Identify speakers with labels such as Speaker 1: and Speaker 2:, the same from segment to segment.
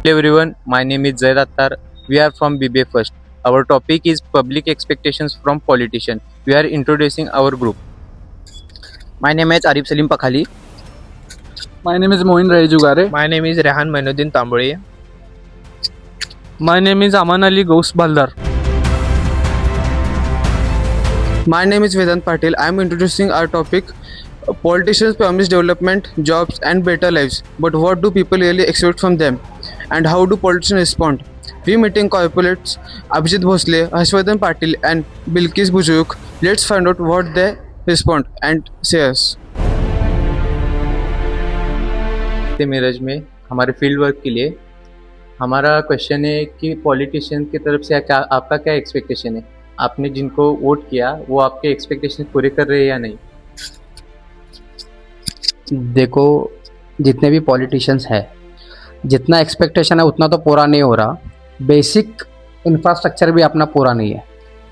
Speaker 1: Hello everyone, my name is Zaid Attar. We are from BBA First. Our topic is public expectations from politicians. We are introducing our group.
Speaker 2: My name is Arif Salim Pakhali.
Speaker 3: My name is Mohin Rai Jugare.
Speaker 4: My name is Rehan Mainuddin Tamboli.
Speaker 3: My name is Aman Ali Ghost Baldar.
Speaker 5: My name is Vedant Patil. I am introducing our topic. Politicians promise development, jobs, and better lives. But what do people really expect from them? And how do politicians respond? We meeting corporates Abhijit Bhosle, Harshvardhan Patil, and Bilkis Bujuk. Let's find out what they respond and say us.
Speaker 1: Miraj में हमारे field work के लिए हमारा question है कि politician की तरफ से क्या आपका क्या एक्सपेक्टेशन है? आपने जिनको वोट किया वो आपके एक्सपेक्टेशन पूरे कर रहे हैं या नहीं?
Speaker 2: देखो, जितने भी पॉलिटिशियंस हैं, जितना एक्सपेक्टेशन है उतना तो पूरा नहीं हो रहा। बेसिक इंफ्रास्ट्रक्चर भी अपना पूरा नहीं है।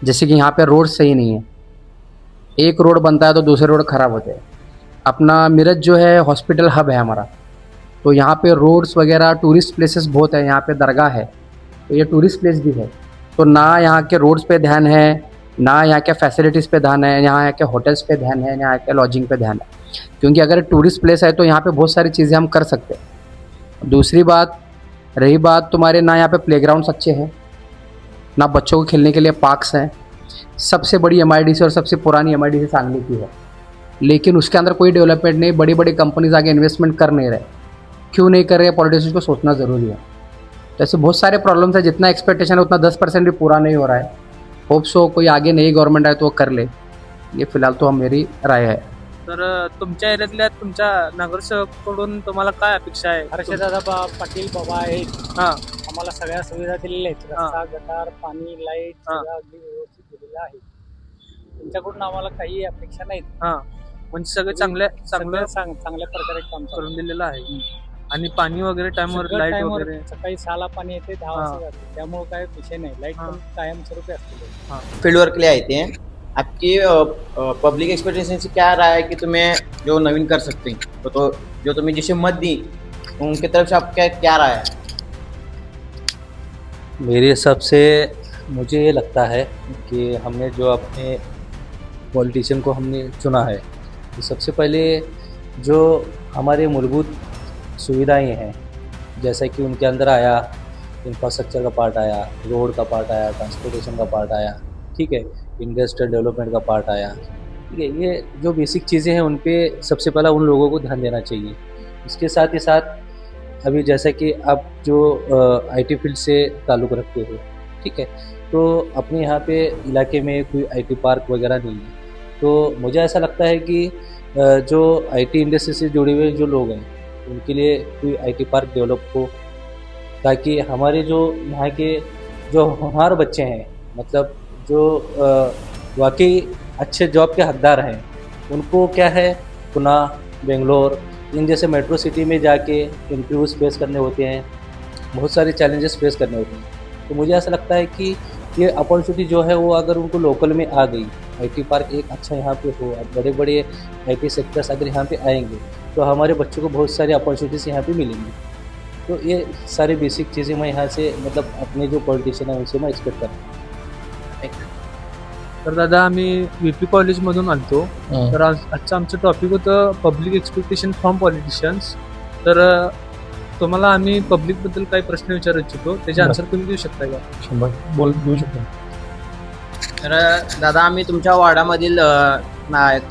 Speaker 2: जैसे कि यहाँ पे रोड सही नहीं है, एक रोड बनता है तो दूसरे रोड ख़राब होते हैं। अपना मिरज जो है हॉस्पिटल हब है हमारा, तो यहाँ पे रोड्स वगैरह टूरिस्ट प्लेसेस बहुत है। यहाँ पे दरगाह है, तो ये टूरिस्ट प्लेस भी है। तो ना यहाँ के रोड्स पे ध्यान है, ना यहाँ के फैसिलिटीज़ पे ध्यान है, यहाँ के होटल्स पे ध्यान है, यहाँ के लॉजिंग पे ध्यान है। क्योंकि अगर टूरिस्ट प्लेस है तो यहाँ पे बहुत सारी चीज़ें हम कर सकते हैं। दूसरी बात रही बात तुम्हारे, ना यहाँ पे प्लेग्राउंड्स अच्छे हैं, ना बच्चों को खेलने के लिए पार्क्स हैं। सबसे बड़ी एमआईडीसी और सबसे पुरानी एमआईडीसी सांगली की है, लेकिन उसके अंदर कोई डेवलपमेंट नहीं। बड़ी बड़ी कंपनीज आगे इन्वेस्टमेंट कर नहीं रहे। क्यों नहीं कर रहे? पॉलिटिशियंस को सोचना ज़रूरी है। तो ऐसे बहुत सारे प्रॉब्लम्स है। जितना एक्सपेक्टेशन है उतना 10% भी पूरा नहीं हो रहा है। होप सो कोई आगे नई गवर्नमेंट आए तो वो कर ले। ये फिलहाल तो मेरी राय है।
Speaker 4: तर तुमच्या एरियातल्या तुमच्या नगरसेवकाकडून तुम्हाला काय अपेक्षा आहे?
Speaker 6: हर्षदादा पाटील बाबा आहेत.
Speaker 4: हां.
Speaker 6: आम्हाला सगळ्या सुविधा दिलेल्या आहेत. रस्ता, गटार, पाणी, लाईट
Speaker 4: हां.
Speaker 6: सगळं अगदी व्यवस्थित दिलेलं आहे. त्यांच्याकडून आम्हाला काही अपेक्षा नाहीत.
Speaker 4: हां. म्हणजे सगळं चांगल्या
Speaker 6: चांगल्या प्रकारे काम
Speaker 4: करून दिलेलं आहे. आणि पाणी वगैरे टाइमवर, लाईट वगैरे
Speaker 6: सकाळी 6ला पाणी येते, 10 वाजता जाते. त्यामुळे काय विषय नाही. लाईट पण कायमस्वरूपी असते.
Speaker 2: फील्ड वर्क के लिए आए थे। आपकी पब्लिक एक्सपेक्टेशन से क्या राय है कि तुम्हें जो नवीन कर सकते हैं, तो जो तुम्हें जिसे मत दी उनकी तरफ से आपका क्या राय है?
Speaker 7: मेरे हिसाब से मुझे ये लगता है कि हमने जो अपने पॉलिटिशियन को हमने चुना है, तो सबसे पहले जो हमारे मूलभूत सुविधाएं हैं, जैसा कि उनके अंदर आया इंफ्रास्ट्रक्चर का पार्ट आया, रोड का पार्ट आया, ट्रांसपोर्टेशन का पार्ट आया, ठीक है, इंडस्ट्रियल डेवलपमेंट का पार्ट आया, ठीक है। ये जो बेसिक चीज़ें हैं उन पे सबसे पहला उन लोगों को ध्यान देना चाहिए। इसके साथ ही साथ अभी जैसा कि आप जो आईटी फील्ड से ताल्लुक़ रखते हो, ठीक है, तो अपने यहाँ पे इलाके में कोई आईटी पार्क वगैरह नहीं है। तो मुझे ऐसा लगता है कि जो आईटी इंडस्ट्री से जुड़े हुए जो लोग हैं उनके लिए कोई आईटी पार्क डेवलप हो, ताकि हमारे जो यहाँ के जो होनहार बच्चे हैं, मतलब जो वाकई अच्छे जॉब के हकदार हैं, उनको क्या है पुणे, बेंगलोर इन जैसे मेट्रो सिटी में जाके इंटरव्यूज़ फेस करने होते हैं, बहुत सारे चैलेंजेस फेस करने होते हैं। तो मुझे ऐसा लगता है कि ये अपॉर्चुनिटी जो है वो अगर उनको लोकल में आ गई, आईटी पार्क एक अच्छा यहाँ पे हो, बड़े बड़े आईटी सेक्टर्स अगर यहाँ पे आएंगे तो हमारे बच्चों को बहुत सारी अपॉर्चुनिटीज़ यहाँ पे मिलेंगी। तो ये सारी बेसिक चीज़ें मैं यहाँ से मतलब अपने जो पॉलिटिशियन है उनसे मैं एक्सपेक्ट करता हूँ।
Speaker 4: तर दादा आम्ही VP कॉलेजमधून आलतो. तर आजचं आमचं टॉपिक होतं पब्लिक एक्सपेक्टेशन फ्रॉम पॉलिटिशियन्स. तर तुम्हाला आम्ही पब्लिकबद्दल काही प्रश्न विचारू इच्छितो, त्याचे आन्सर तुम्ही देऊ शकता का?
Speaker 3: देऊ शकतो.
Speaker 2: तर दादा, आम्ही तुमच्या वार्डामधील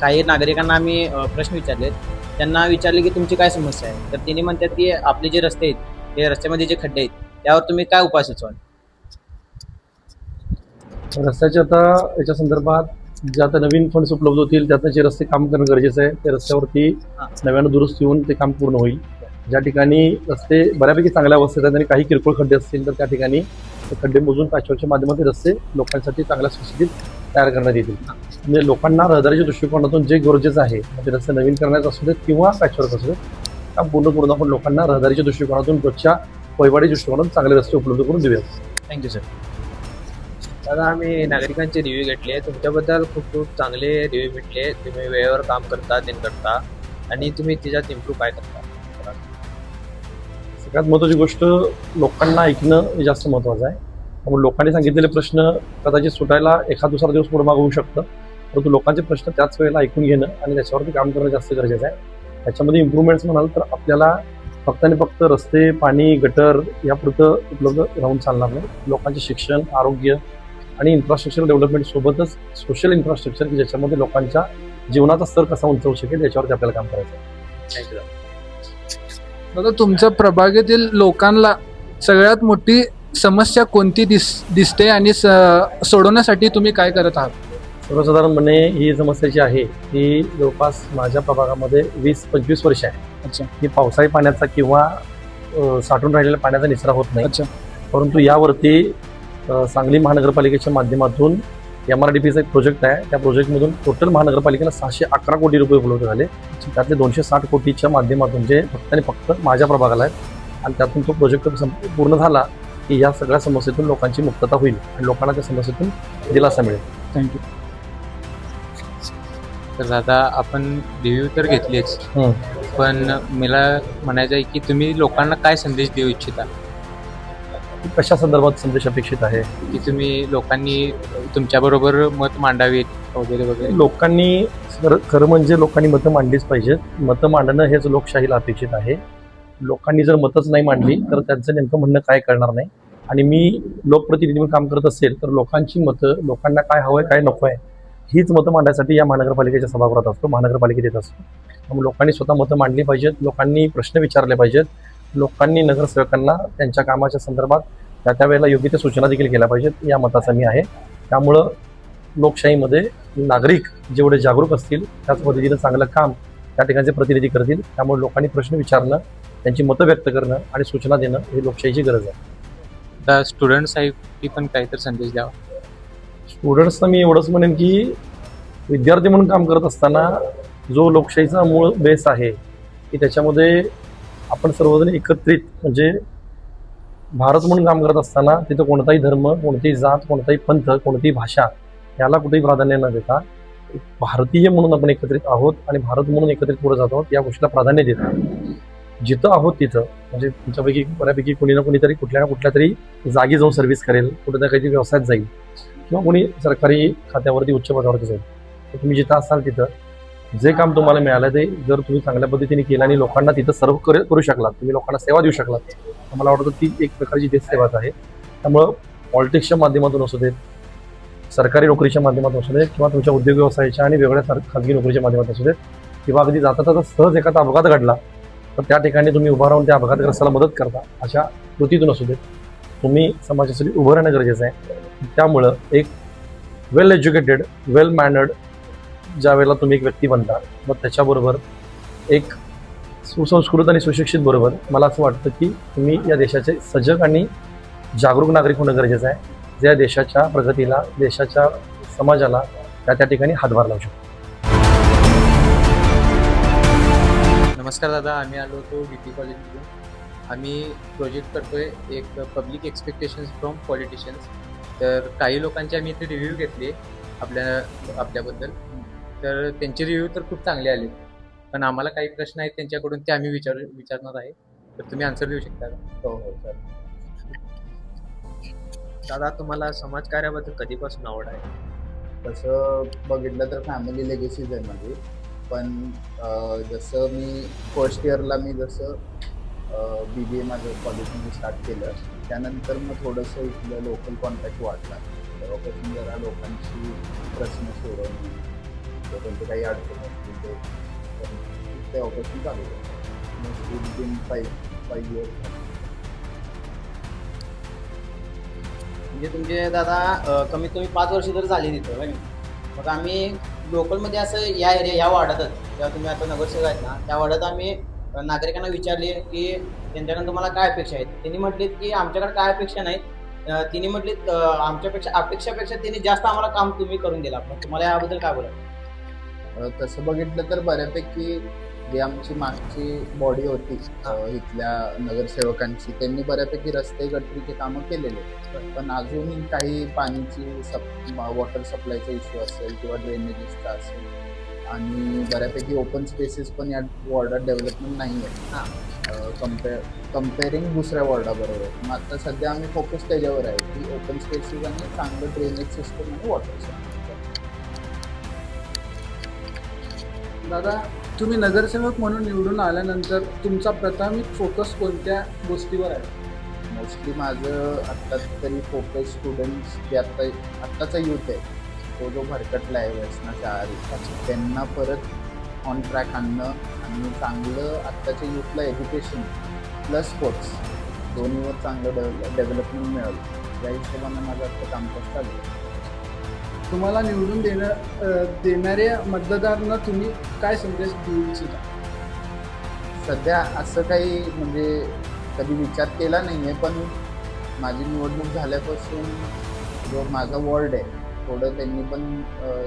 Speaker 2: काही नागरिकांना आम्ही प्रश्न विचारले. त्यांना विचारले की तुमची काय समस्या आहे, तर तिने म्हणतात की आपले जे रस्ते आहेत, ते रस्त्यामध्ये जे खड्डे आहेत त्यावर तुम्ही काय उपाय सुचवाल?
Speaker 3: रस्त्याच्या आता याच्या संदर्भात जे आता नवीन फंड्स उपलब्ध होतील त्यातनं जे रस्ते काम करणं गरजेचं आहे. त्या रस्त्यावरती नव्यानं दुरुस्ती होऊन ते काम पूर्ण होईल. ज्या ठिकाणी रस्ते बऱ्यापैकी चांगल्या अवस्थेत आहेत आणि काही किरकोळ खड्डे असतील तर त्या ठिकाणी ते खड्डे मोजून पॅचवर्कच्या माध्यमातून रस्ते लोकांसाठी चांगल्या सुस्थितीत तयार करण्यात येतील. म्हणजे लोकांना रहदारीच्या दृष्टिकोनातून जे गरजेचं आहे, म्हणजे रस्ते नवीन करण्याचं असू देत किंवा पॅचवर्क असू देत, काम पूर्ण आपण लोकांना रहदारीच्या दृष्टिकोनातून रोजच्या वैवाडी दृष्टिकोनातून चांगले रस्ते उपलब्ध करून देऊयात.
Speaker 2: Thank you sir.
Speaker 4: दादा, आम्ही नागरिकांचे रिव्ह्यू घेतले. तुमच्याबद्दल खूप खूप चांगले रिव्ह्यू भेटले. तुम्ही वेळेवर काम करता, दिन करता आणि तुम्ही त्याच्यात इम्प्रूव्ह काय करता.
Speaker 3: सगळ्यात महत्त्वाची गोष्ट लोकांना ऐकणं हे जास्त महत्त्वाचं आहे. त्यामुळे लोकांनी सांगितलेले प्रश्न कदाचित सुटायला एखाद दुसरा दिवस पुढे मागं होऊ शकतं, परंतु लोकांचे प्रश्न त्याच वेळेला ऐकून घेणं आणि त्याच्यावरती काम करणं जास्त गरजेचं आहे. त्याच्यामध्ये इम्प्रूव्हमेंट्स म्हणाल तर आपल्याला फक्त आणि फक्त रस्ते, पाणी, गटर यापुरतं उपलब्ध राहून चालणार नाही. लोकांचे शिक्षण, आरोग्य आणि इन्फ्रास्ट्रक्चर डेव्हलपमेंट सोबतच सोशल इन्फ्रास्ट्रक्चर की ज्याच्यामध्ये लोकांच्या जीवनाचा स्तर कसा उंचावू शकेल याच्यावरती आपल्याला काम करायचं आहे.
Speaker 1: थँक्यू.
Speaker 4: दादा, तुमच्या प्रभागातील लोकांना सगळ्यात मोठी समस्या कोणती दिसते आणि सोडवण्यासाठी तुम्ही काय करत आहात?
Speaker 3: सर्वसाधारणपणे ही समस्या जी आहे ही जवळपास माझ्या प्रभागामध्ये 20-25 वर्ष आहे.
Speaker 4: अच्छा
Speaker 3: ही पावसाळी पाण्याचा किंवा साठून राहिलेल्या पाण्याचा निचरा होत नाही.
Speaker 4: अच्छा
Speaker 3: परंतु यावरती सांगली महानगरपालिकेच्या माध्यमातून MRDPचा एक प्रोजेक्ट आहे. त्या प्रोजेक्टमधून टोटल महानगरपालिकेला 611 कोटी रुपये उपलब्ध झाले. त्यातले 260 कोटीच्या माध्यमातून जे फक्त आणि फक्त माझ्या प्रभागाला आहेत आणि त्यातून तो प्रोजेक्ट पूर्ण झाला की या सगळ्या समस्येतून लोकांची मुक्तता होईल आणि लोकांना त्या समस्येतून दिलासा मिळेल.
Speaker 4: थँक्यू.
Speaker 1: तर दादा, आपण रिव्ह्यू तर घेतलेच, पण मला म्हणायचं आहे की तुम्ही लोकांना काय संदेश देऊ इच्छिता?
Speaker 3: कशा संदर्भात संदेश अपेक्षित आहे?
Speaker 1: की तुम्ही लोकांनी तुमच्याबरोबर मत मांडावीत वगैरे वगैरे.
Speaker 3: लोकांनी खरं म्हणजे लोकांनी मतं मांडलीच पाहिजेत. मतं मांडणं हेच लोकशाहीला अपेक्षित आहे. लोकांनी जर मतच नाही मांडली तर त्यांचं नेमकं म्हणणं काय करणार नाही. आणि मी लोकप्रतिनिधी म्हणून काम करत असेल तर लोकांची मतं, लोकांना काय हवं आहे काय नको आहे हीच मतं मांडण्यासाठी या महानगरपालिकेच्या सभागृहात असतो, महानगरपालिकेत येत असतो. त्यामुळे लोकांनी स्वतः मतं मांडली पाहिजेत, लोकांनी प्रश्न विचारले पाहिजेत, लोकांनी नगरसेवकांना त्यांच्या कामाच्या संदर्भात त्या वेळेला योग्य त्या सूचना देखील केल्या पाहिजेत. या मताचा मी आहे. त्यामुळं लोकशाहीमध्ये नागरिक जेवढे जागरूक असतील त्याच पद्धतीनं चांगलं काम त्या ठिकाणचे प्रतिनिधी करतील. त्यामुळे लोकांनी प्रश्न विचारणं, त्यांची मतं व्यक्त करणं आणि सूचना देणं ही लोकशाहीची गरज आहे.
Speaker 1: आता स्टुडंट्ससाठी पण काहीतरी संदेश द्यावा.
Speaker 3: स्टुडंट्सना मी एवढंच म्हणेन की विद्यार्थी म्हणून काम करत असताना जो लोकशाहीचा मूळ बेस आहे की त्याच्यामध्ये आपण सर्वजण एकत्रित म्हणजे भारत म्हणून काम करत असताना तिथं कोणताही धर्म, कोणतीही जात, कोणताही पंथ, कोणतीही भाषा याला कुठेही प्राधान्य न देता भारतीय म्हणून आपण एकत्रित आहोत आणि भारत म्हणून एकत्रित पुढे जात आहोत या गोष्टीला प्राधान्य देतो. जिथं आहोत तिथं म्हणजे तुमच्यापैकी बऱ्यापैकी कोणी ना कोणीतरी कुठल्या ना कुठल्या तरी जागी जाऊन सर्व्हिस करेल, कुठे ना काहीतरी व्यवसायात जाईल किंवा कोणी सरकारी खात्यावरती उच्च पदावरती जाईल. तर तुम्ही जिथं असाल तिथं जे काम तुम्हाला मिळालं ते जर तुम्ही चांगल्या पद्धतीने केलं आणि लोकांना तिथं सर्व करू शकलात, तुम्ही लोकांना सेवा देऊ शकलात, तर मला वाटतं ती एक प्रकारची देशसेवाच आहे. त्यामुळं पॉलिटिक्सच्या माध्यमातून असू देत, सरकारी नोकरीच्या माध्यमातून असू देत किंवा तुमच्या उद्योग व्यवसायाच्या आणि वेगळ्या खाजगी नोकरीच्या माध्यमातून असू देत किंवा अगदी जाता सहज एखादा अपघात घडला तर त्या ठिकाणी तुम्ही उभा राहून त्या अपघातग्रस्ताला मदत करता, अशा कृतीतून असू देत तुम्ही समाजासाठी उभं राहणं गरजेचं आहे. त्यामुळं एक वेल एज्युकेटेड, वेल मॅनर्ड ज्या वेळेला तुम्ही एक व्यक्ती बनता मग त्याच्याबरोबर एक सुसंस्कृत आणि सुशिक्षित बरोबर मला असं वाटतं की तुम्ही या देशाचे सजग आणि जागरूक नागरिक होणं गरजेचं आहे, जे या देशाच्या प्रगतीला, देशाच्या समाजाला त्या ठिकाणी हातभार लावू शकतो.
Speaker 1: नमस्कार दादा, आम्ही आलो होतो DP कॉलेजमधून. आम्ही प्रोजेक्ट करतोय एक पब्लिक एक्सपेक्टेशन्स फ्रॉम पॉलिटिशियन्स. तर काही लोकांचे आम्ही इथे रिव्ह्यू घेतले आपल्याबद्दल. तर त्यांचे रिव्ह्यू तर खूप चांगले आले, पण आम्हाला काही प्रश्न आहेत त्यांच्याकडून ते आम्ही विचारणार आहे. तर तुम्ही आन्सर देऊ शकता का?
Speaker 8: हो सर. दादा, तुम्हाला समाजकार्याबद्दल कधीपासून आवड आहे?
Speaker 9: तसं बघितलं तर फॅमिली लेगेसीज आहे माझी. पण जसं मी फर्स्ट इयरला जसं BBA माझं कॉलेजमध्ये स्टार्ट केलं त्यानंतर मग थोडंसं इथलं लोकल कॉन्टॅक्ट वाढला. तेव्हापासून जरा लोकांची प्रश्न सोडवणे, त्यांचे काही अडचणी असतील ते तेव्हापासून चालू आहे. Within 5 years.
Speaker 10: म्हणजे तुमचे दादा कमीत कमी 5 वर्ष तर झाली तिथं काय. मग आम्ही लोकलमध्ये असं या एरिया ह्या वार्डातच जेव्हा तुम्ही आता नगरसेवक आहेत ना त्या वार्डात आम्ही नागरिकांना विचारले की त्यांच्याकडून तुम्हाला काय अपेक्षा आहेत. त्यांनी म्हटलीत की आमच्याकडे काय अपेक्षा नाहीत. तिने म्हटलीत अपेक्षापेक्षा त्यांनी जास्त आम्हाला काम तुम्ही करून दिला. मग तुम्हाला याबद्दल काय बोला?
Speaker 9: तसं बघितलं तर बऱ्यापैकी जी आमची मागची बॉडी होती इथल्या नगरसेवकांची त्यांनी बऱ्यापैकी रस्ते गटरीचे कामं केलेले. पण अजूनही काही पाण्याची वॉटर सप्लायचा इश्यू असेल किंवा ड्रेनेजेसचा असेल आणि बऱ्यापैकी ओपन स्पेसेस पण या वॉर्डात डेव्हलपमेंट नाही आहे कम्पेअरिंग दुसऱ्या वॉर्डाबरोबर. मग आता सध्या आम्ही फोकस त्याच्यावर आहे की ओपन स्पेसेस आणि चांगलं ड्रेनेज सिस्टम आणि वॉटर सिस्टम.
Speaker 11: दादा, तुम्ही नगरसेवक म्हणून निवडून आल्यानंतर तुमचा प्राथमिक फोकस कोणत्या गोष्टीवर आहे?
Speaker 9: मोस्टली माझं आत्ता तरी फोकस स्टुडंट्स जे आत्ताचा यूथ आहे तो जो भरकटला आहे व्यसनाच्या आहारी त्यांना परत ऑन ट्रॅक आणणं आणि चांगलं आत्ताच्या यूथला एज्युकेशन प्लस स्पोर्ट्स दोन्हीवर चांगलं डेव्हलपमेंट मिळालं या हिशोबानं माझं आत्ता कामकाज चालू आहे.
Speaker 11: तुम्हाला निवडून देणाऱ्या मतदारांना तुम्ही काय संदेश देऊ इच्छिता?
Speaker 9: सध्या असं काही म्हणजे कधी विचार केला नाही आहे, पण माझी निवडणूक झाल्यापासून जो माझा वॉर्ड आहे थोडं त्यांनी पण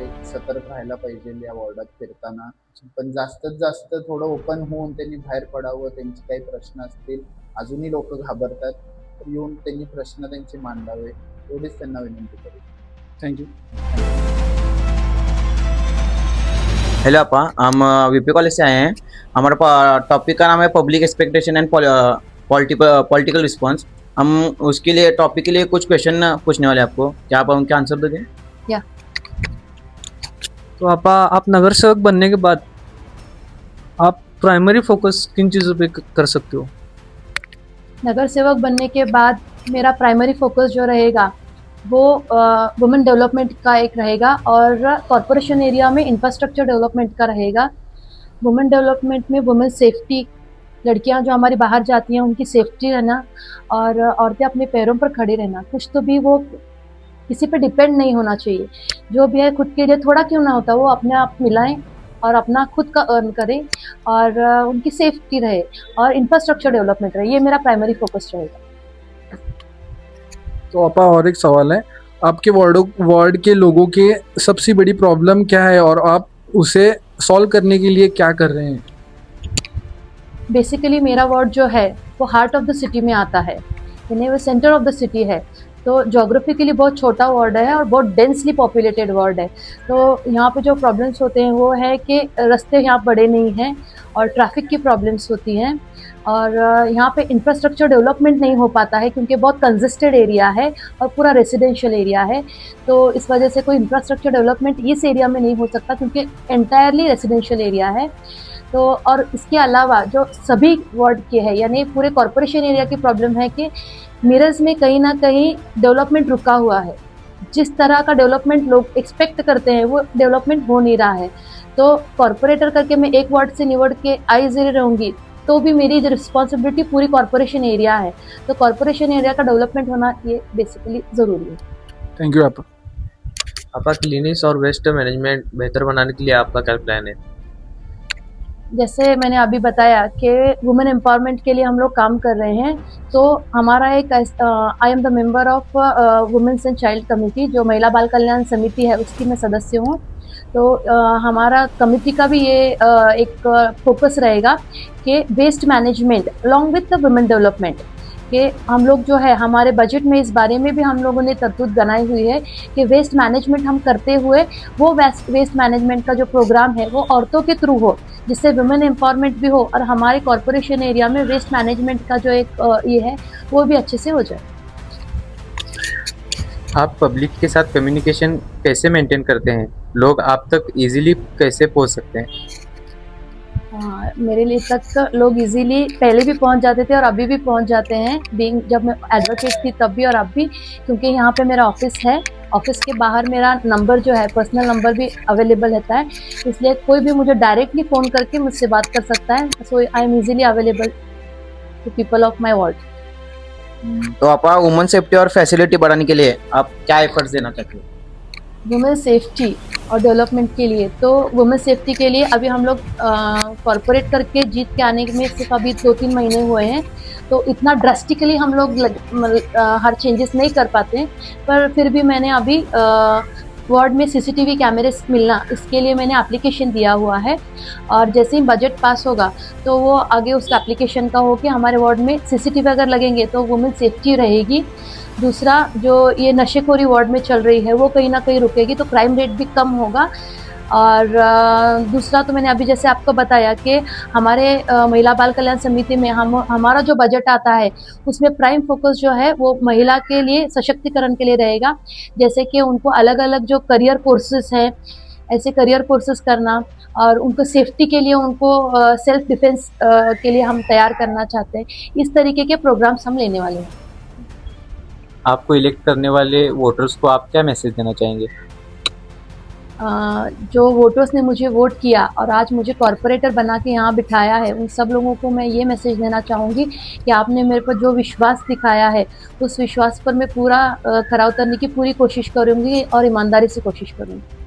Speaker 9: एक सतर्क राहायला पाहिजे या वॉर्डात फिरताना. पण जास्तीत जास्त थोडं ओपन होऊन त्यांनी बाहेर पडावं. त्यांचे काही प्रश्न असतील, अजूनही लोक घाबरतात, तर येऊन त्यांनी प्रश्न त्यांचे मांडावे एवढीच त्यांना विनंती करू.
Speaker 11: Thank you.
Speaker 10: हेलो आपा, हम वीपी कॉलेज से आए हैं. हमारा टॉपिक का नाम है public expectation and political response. हम उसके लिए टॉपिक के लिए कुछ क्वेश्चन पूछने वाले हैं आपको. क्या आप उनके आंसर दोगे?
Speaker 2: या
Speaker 4: तो आप नगरसेवक बनने के बाद आप प्राइमरी फोकस किन चीज़ों पे कर सकते हो?
Speaker 12: नगर सेवक बनने के बाद मेरा प्राइमरी फोकस जो रहेगा वो वुमेन डेवलपमेंट का एक रहेगा और कॉरपोरेशन एरिया में इंफ्रास्ट्रक्चर डेवलपमेंट का रहेगा. वुमेन डेवलपमेंट में वुमेन सेफ्टी, लड़कियां जो हमारी बाहर जाती हैं उनकी सेफ्टी रहना और औरतें अपने पैरों पर खड़ी रहना. कुछ तो भी वो किसी पे डिपेंड नहीं होना चाहिए. जो भी है खुद के लिए थोड़ा क्यों ना होता वो अपने आप मिलाएं और अपना खुद का अर्न करें और उनकी सेफ्टी रहे और इंफ्रास्ट्रक्चर डेवलपमेंट रहे. ये मेरा प्राइमरी फोकस रहेगा.
Speaker 11: तो आपा और एक सवाल है, आपके वार्ड के लोगों के सबसे बड़ी प्रॉब्लम क्या है और आप उसे सॉल्व करने के लिए क्या कर रहे हैं?
Speaker 12: बेसिकली मेरा वार्ड जो है वो हार्ट ऑफ द सिटी में आता है, यानी वो सेंटर ऑफ द सिटी है. तो जोग्राफिकली बहुत छोटा वार्ड है और बहुत डेंसली पॉपुलेटेड वार्ड है. तो यहाँ पे जो प्रॉब्लम्स होते हैं वो है कि रास्ते यहाँ बड़े नहीं हैं और ट्रैफिक की प्रॉब्लम्स होती हैं और यहाँ पे इंफ्रास्ट्रक्चर डेवलपमेंट नहीं हो पाता है क्योंकि बहुत कंजेस्टेड एरिया है और पूरा रेसिडेंशियल एरिया है. तो इस वजह से कोई इंफ्रास्ट्रक्चर डेवलपमेंट इस एरिया में नहीं हो सकता क्योंकि एंटायरली रेसिडेंशियल एरिया है. तो और इसके अलावा जो सभी वार्ड के हैं यानी पूरे कॉरपोरेशन एरिया की प्रॉब्लम है कि मिरर्स में कहीं ना कहीं डेवलपमेंट रुका हुआ है. जिस तरह का डेवलपमेंट लोग एक्सपेक्ट करते हैं वो डेवलपमेंट हो नहीं रहा है. तो कॉरपोरेटर करके मैं एक वार्ड से निवड़ के आई ज़रूर रहूँगी तो भी मेरी जो रिस्पॉन्सिबिलिटी पूरी कॉरपोरेशन एरिया है. तो कॉरपोरेशन एरिया का डेवलपमेंट होना ये बेसिकली ज़रूरी है.
Speaker 11: थैंक यू आपा.
Speaker 8: आपका क्लीनिंग्स और वेस्ट मैनेजमेंट बेहतर बनाने के लिए आपका क्या प्लान है?
Speaker 12: जैसे मैंने अभी बताया कि वुमेन एम्पावरमेंट के लिए हम लोग काम कर रहे हैं. तो हमारा एक I am the member of women's and child committee, जो महिला बाल कल्याण समिति है उसकी मैं सदस्य हूँ. तो हमारा कमेटी का भी ये एक फोकस रहेगा कि वेस्ट मैनेजमेंट अलॉन्ग विद द वुमेन डेवलपमेंट कि हम लोग जो है हमारे बजट में इस बारे में भी हम लोगों ने तरतूद बनाई हुई है कि वेस्ट मैनेजमेंट हम करते हुए वो वेस्ट मैनेजमेंट का जो प्रोग्राम है वो औरतों के थ्रू हो जिससे वुमेन एम्पावरमेंट भी हो और हमारे कॉरपोरेशन एरिया में वेस्ट मैनेजमेंट का जो एक ये है वो भी अच्छे से हो जाए.
Speaker 1: आप पब्लिक के साथ कम्युनिकेशन कैसे मेंटेन करते हैं? लोग आप तक इजीली कैसे पहुंच सकते हैं?
Speaker 12: हाँ, मेरे लिए तक लोग इजीली पहले भी पहुंच जाते थे और अभी भी पहुंच जाते हैं. जब मैं एडवोकेट थी तब भी और अब भी, क्योंकि यहाँ पे मेरा ऑफिस है. ऑफिस के बाहर मेरा नंबर जो है पर्सनल नंबर भी अवेलेबल रहता है, इसलिए कोई भी मुझे डायरेक्टली फ़ोन करके मुझसे बात कर सकता है. So I am easily available to people of my ward.
Speaker 10: तो आप वुमेन सेफ्टी और फैसिलिटी बढ़ाने के लिए आप क्या एफर्ट्स देना चाहते हो?
Speaker 12: वुमेन सेफ्टी और डेवलपमेंट के लिए तो वुमेन सेफ्टी के लिए अभी हम लोग कॉरपोरेट करके जीत के आने में सिर्फ अभी 2-3 महीने हुए हैं. तो इतना ड्रास्टिकली हम लोग हर चेंजेस नहीं कर पाते हैं, पर फिर भी मैंने अभी वार्ड में सीसीटीवी कैमरे मिलना इसके लिए मैंने एप्लीकेशन दिया हुआ है और जैसे ही बजट पास होगा तो वो आगे उस एप्लीकेशन का हो कि हमारे वार्ड में सीसीटीवी अगर लगेंगे तो वुमेन सेफ्टी रहेगी. दूसरा, जो ये नशेखोरी वार्ड में चल रही है वो कहीं ना कहीं रुकेगी तो क्राइम रेट भी कम होगा और दूसरा तो मैंने अभी जैसे आपको बताया कि हमारे महिला बाल कल्याण समिति में हमारा जो बजट आता है उसमें प्राइम फोकस जो है वो महिला के लिए सशक्तिकरण के लिए रहेगा। जैसे कि उनको अलग अलग जो करियर कोर्सेज हैं, ऐसे करियर कोर्सेज करना, और उनको सेफ्टी के लिए, उनको सेल्फ डिफेंस के लिए हम तैयार करना चाहते हैं। इस तरीके के प्रोग्राम्स हम लेने वाले हैं।
Speaker 1: आपको इलेक्ट करने वाले वोटर्स को आप क्या मैसेज देना चाहेंगे?
Speaker 12: जो वोटर्स ने मुझे वोट किया और आज मुझे कॉरपोरेटर बना के यहाँ बिठाया है, उन सब लोगों को मैं ये मैसेज देना चाहूँगी कि आपने मेरे पर जो विश्वास दिखाया है उस विश्वास पर मैं पूरा खरा उतरने की पूरी कोशिश करूँगी और ईमानदारी से कोशिश करूँगी।